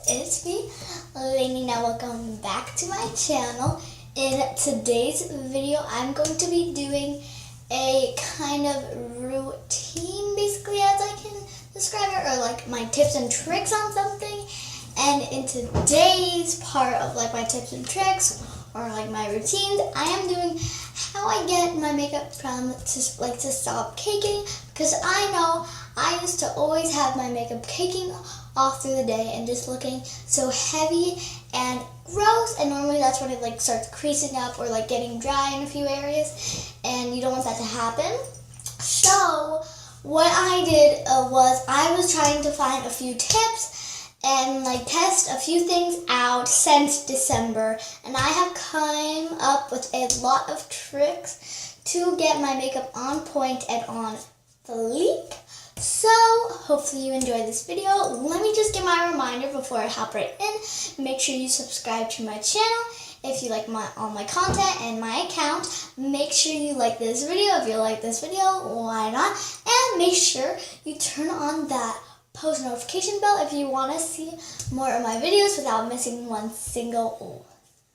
it's me, Lainey. Now welcome back to my channel. In today's video, I'm going to be doing a kind of routine, basically, as I can describe it, or like my tips and tricks on something. And in today's part of like my tips and tricks, or like my routines, I am doing how I get my makeup from to stop caking, because I know I used to always have my makeup caking off through the day and just looking so heavy and gross, and normally that's when it like starts creasing up or like getting dry in a few areas, and you don't want that to happen. So what I did was I was trying to find a few tips and like test a few things out since December, and I have come up with a lot of tricks to get my makeup on point and on fleek. So hopefully you enjoyed this video. Let me just give my reminder before I hop right in. Make sure you subscribe to my channel if you like all my content and my account. Make sure you like this video. If you like this video, why not? And make sure you turn on that post notification bell if you want to see more of my videos without missing one single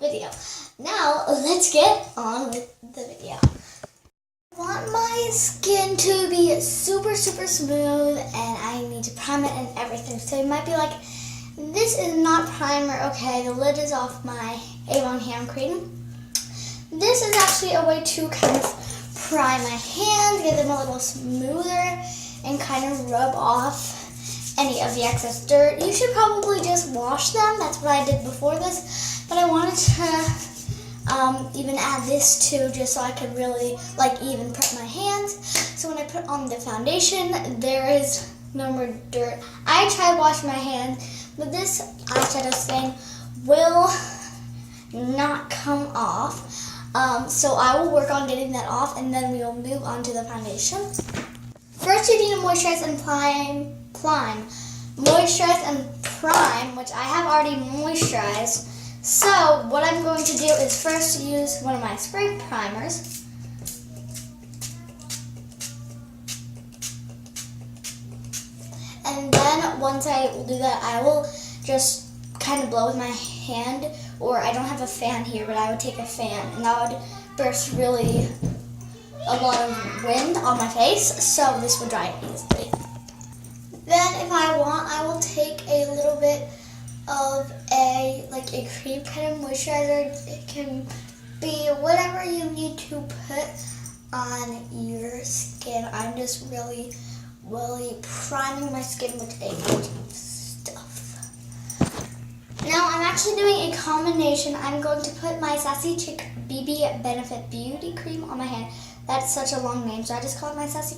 video. Now let's get on with the video. I want my skin to be super smooth, and I need to prime it and everything. So you might be like, this is not primer. Okay, the lid is off my Avon hand cream. This is actually a way to kind of prime my hands, get them a little smoother, and kind of rub off any of the excess dirt. You should probably just wash them. That's what I did before this, but I wanted to even add this too, just so I could really like even prep my hands. So when I put on the foundation, there is no more dirt. I tried washing my hands, but this eyeshadow stain will not come off. So I will work on getting that off, and then we will move on to the foundation. First, you need to moisturize and prime. Moisturize and prime, which I have already moisturized. So what I'm going to do is first use one of my spray primers. And then once I do that, I will just kind of blow with my hand, or I don't have a fan here, but I would take a fan, and that would burst really a lot of wind on my face, so this would dry it easily. Then if I want, I will take a little bit of a cream kind of moisturizer. It can be whatever you need to put on your skin. I'm just really priming my skin with a bunch of stuff. Now I'm actually doing a combination. I'm going to put my Sassy Chick BB Benefit Beauty Cream on my hand. That's such a long name, so I just call it my Sassy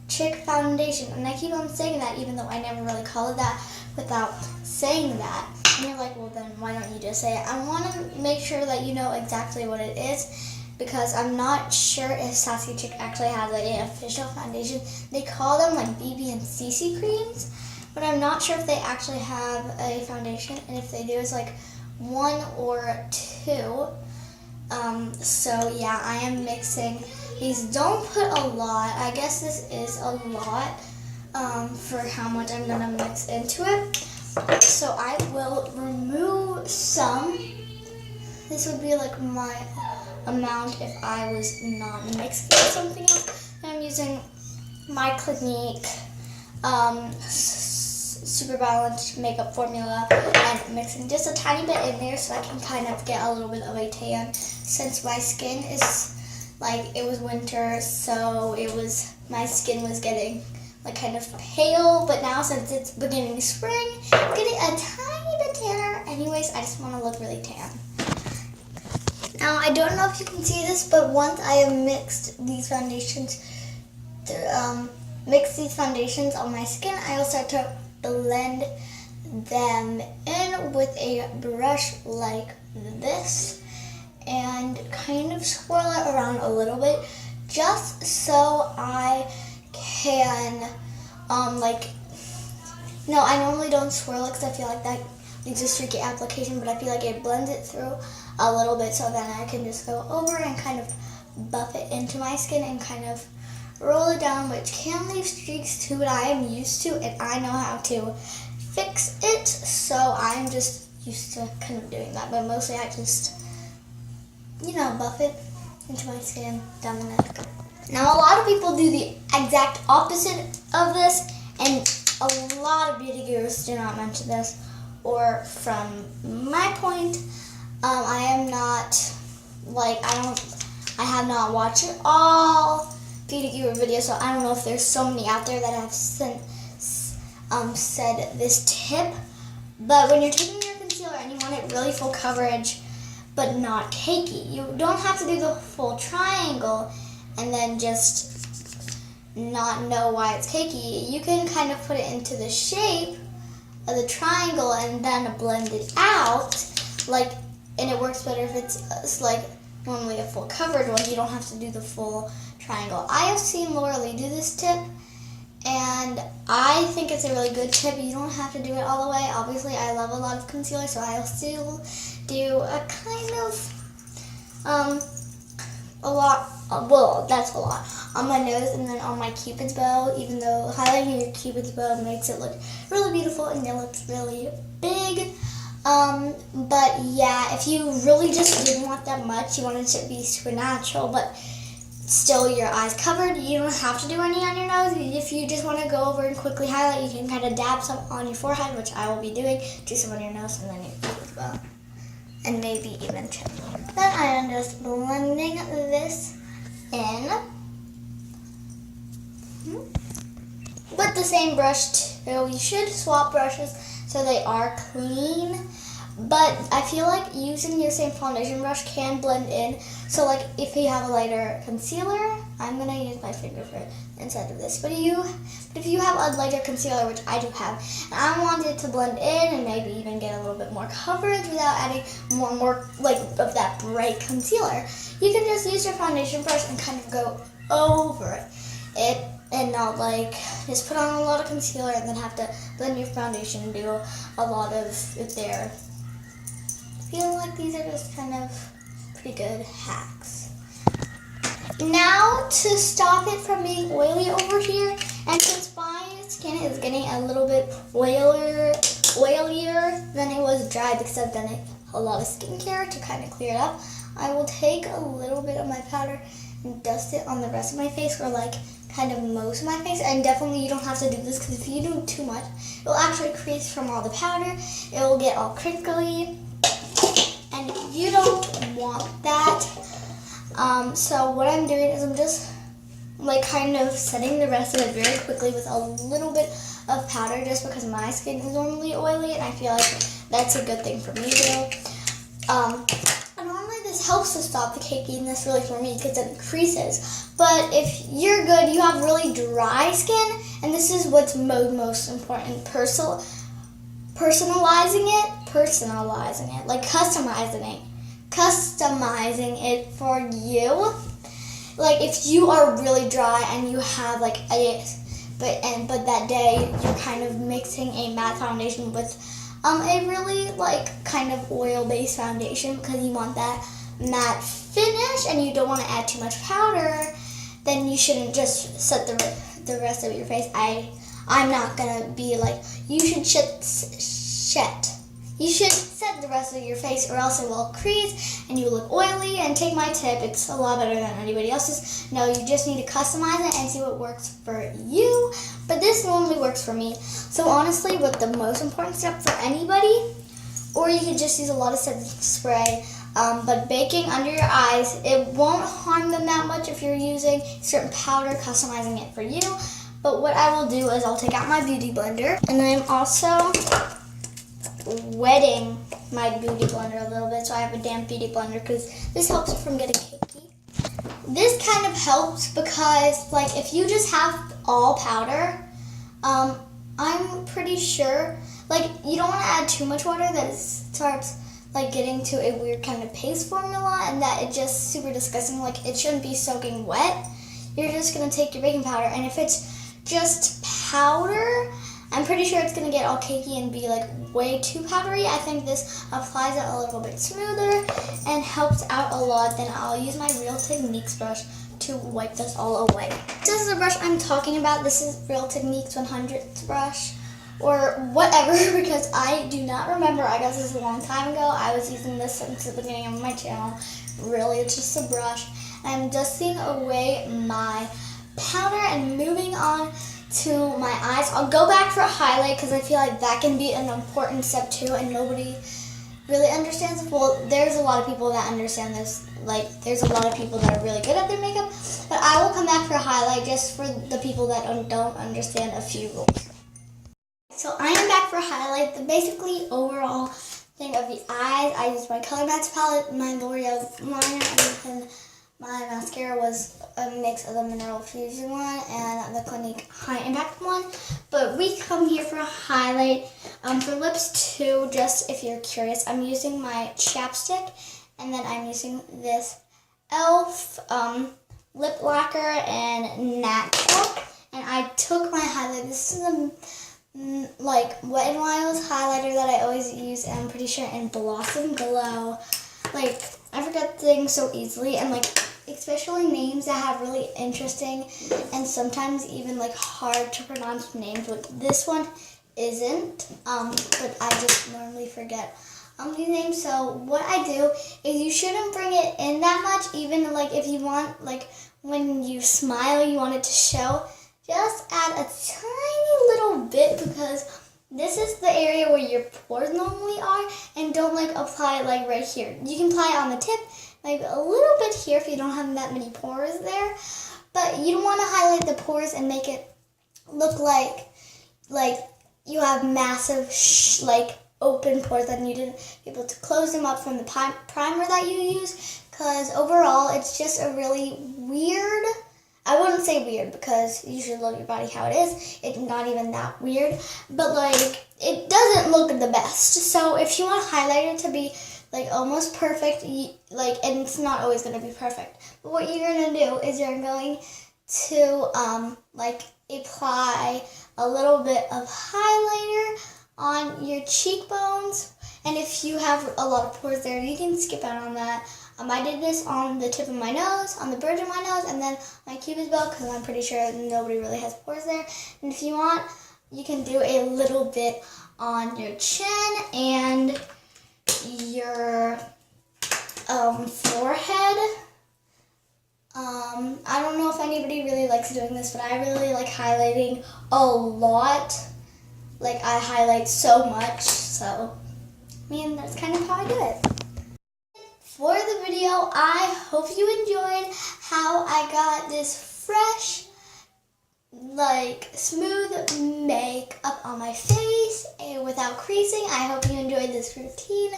Chick Foundation. And I keep on saying that even though I never really call it that without saying that. And you're like, well then why don't you just say it? I want to make sure that you know exactly what it is, because I'm not sure if Sassy Chick actually has an official foundation. They call them like BB and CC creams, but I'm not sure if they actually have a foundation, and if they do, it's like 1 or 2. So yeah, I am mixing these. Don't put a lot. I guess this is a lot for how much I'm gonna mix into it. So I will remove some. This would be like my amount if I was not mixing with something else. I'm using my Clinique Super Balanced Makeup Formula and mixing just a tiny bit in there so I can kind of get a little bit of a tan, since my skin is like, it was winter, so my skin was getting like kind of pale, but now since it's beginning spring, I'm getting a tiny bit tanner. Anyways, I just want to look really tan. Now I don't know if you can see this, but once I have mixed these foundations on my skin, I will start to blend them in with a brush like this and kind of swirl it around a little bit, just so I can I normally don't swirl it because I feel like that leaves a streaky application, but I feel like it blends it through a little bit, so then I can just go over and kind of buff it into my skin and kind of roll it down, which can leave streaks too, but I am used to and I know how to fix it. so I'm just used to kind of doing that, but mostly I just, buff it into my skin down the neck. Now a lot of people do the exact opposite of this, and a lot of beauty gurus do not mention this, or from my point, I am not, I have not watched all beauty guru videos, so I don't know if there's so many out there that have said this tip, but when you're taking your concealer and you want it really full coverage, but not cakey, you don't have to do the full triangle and then just not know why it's cakey. You can kind of put it into the shape of the triangle and then blend it out, and it works better if it's normally a full coverage one. You don't have to do the full triangle. I have seen Laura Lee do this tip, and I think it's a really good tip. You don't have to do it all the way. Obviously, I love a lot of concealer, so I'll still do a kind of, that's a lot, on my nose and then on my cupid's bow, even though highlighting your cupid's bow makes it look really beautiful and it looks really big. But yeah, if you really just didn't want that much, you wanted it to be super natural, but still your eyes covered, you don't have to do any on your nose. If you just want to go over and quickly highlight, you can kind of dab some on your forehead, which I will be doing, do some on your nose and then your cupid's bow, and maybe even chin. Then I am just blending this in with the same brush too. You should swap brushes so they are clean, but I feel like using your same foundation brush can blend in. So if you have a lighter concealer, I'm gonna use my finger for it instead of this. But if you have a lighter concealer, which I do have, and I want it to blend in and maybe even get a little bit more coverage without adding more of that bright concealer, you can just use your foundation brush and kind of go over it and not just put on a lot of concealer and then have to blend your foundation and do a lot of it there. I feel like these are just kind of pretty good hacks. Now to stop it from being oily over here, and since my skin is getting a little bit oilier than it was dry because I've done a lot of skincare to kind of clear it up, I will take a little bit of my powder and dust it on the rest of my face, or kind of most of my face. And definitely you don't have to do this, because if you do too much, it will actually crease from all the powder. It will get all crinkly, and you don't want that. So what I'm doing is I'm just kind of setting the rest of it very quickly with a little bit of powder, just because my skin is normally oily and I feel like that's a good thing for me to do. Normally this helps to stop the cakiness really for me because it creases. But if you're good, you have really dry skin, and this is what's most important, personalizing it, customizing it for you. If you are really dry and you have but that day you're kind of mixing a matte foundation with a really kind of oil-based foundation because you want that matte finish and you don't want to add too much powder, then you shouldn't just set the rest of your face. I'm not gonna be you should set the rest of your face, or else it will crease and you look oily. And take my tip, it's a lot better than anybody else's. No, you just need to customize it and see what works for you. But this normally works for me. So honestly, what the most important step for anybody, or you can just use a lot of setting spray, but baking under your eyes, it won't harm them that much if you're using certain powder, customizing it for you. But what I will do is I'll take out my beauty blender, and I'm also wetting my beauty blender a little bit, so I have a damp beauty blender because this helps it from getting cakey. This kind of helps because if you just have all powder, I'm pretty sure you don't want to add too much water that it starts getting to a weird kind of paste formula, and that it's just super disgusting. It shouldn't be soaking wet. You're just going to take your baking powder, and if it's just powder, I'm pretty sure it's going to get all cakey and be way too powdery. I think this applies it a little bit smoother and helps out a lot. Then I'll use my Real Techniques brush to wipe this all away. This is the brush I'm talking about. This is Real Techniques 100th brush. or whatever because I do not remember. I got this a long time ago. I was using this since the beginning of my channel. Really, it's just a brush. I'm dusting away my powder and moving on to my eyes. I'll go back for a highlight because I feel like that can be an important step too, and nobody really understands. Well, there's a lot of people that understand this. Like, there's a lot of people that are really good at their makeup, but I will come back for a highlight just for the people that don't understand a few rules. So I am back for a highlight. The basically overall thing of the eyes, I used my Color Match palette, my L'Oreal liner, and then my mascara was a mix of the Mineral Fusion one and the Clinique High Impact one. But we come here for a highlight. For lips too, just if you're curious, I'm using my chapstick, and then I'm using this e.l.f. Lip lacquer and natural. And I took my highlight. This is a like Wet n Wild's highlighter that I always use, and I'm pretty sure in Blossom Glow. Like, I forget things so easily, and like especially names that have really interesting and sometimes even like hard to pronounce names, which this one isn't, but I just normally forget these names. So what I do is you shouldn't bring it in that much, even like if you want, like when you smile you want it to show, just add a tiny little bit, because this is the area where your pores normally are, and don't like apply it like right here. You can apply it on the tip, like a little bit here if you don't have that many pores there, but you don't want to highlight the pores and make it look like you have massive like open pores and you didn't be able to close them up from the primer that you use, because overall it's just a really weird, I wouldn't say weird because you should love your body how it is. It's not even that weird, but like it doesn't look the best. So if you want highlighter to be like almost perfect, like, and it's not always going to be perfect, but what you're going to do is you're going to like apply a little bit of highlighter on your cheekbones, and if you have a lot of pores there, you can skip out on that. I did this on the tip of my nose, on the bridge of my nose, and then my cupid's bow, because I'm pretty sure nobody really has pores there. And if you want, you can do a little bit on your chin and your forehead. I don't know if anybody really likes doing this, but I really like highlighting a lot. Like, I highlight so much, so I mean, that's kind of how I do it. For the video, I hope you enjoyed how I got this fresh, like, smooth makeup on my face and without creasing. I hope you enjoyed this routine.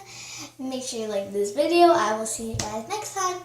Make sure you like this video. I will see you guys next time.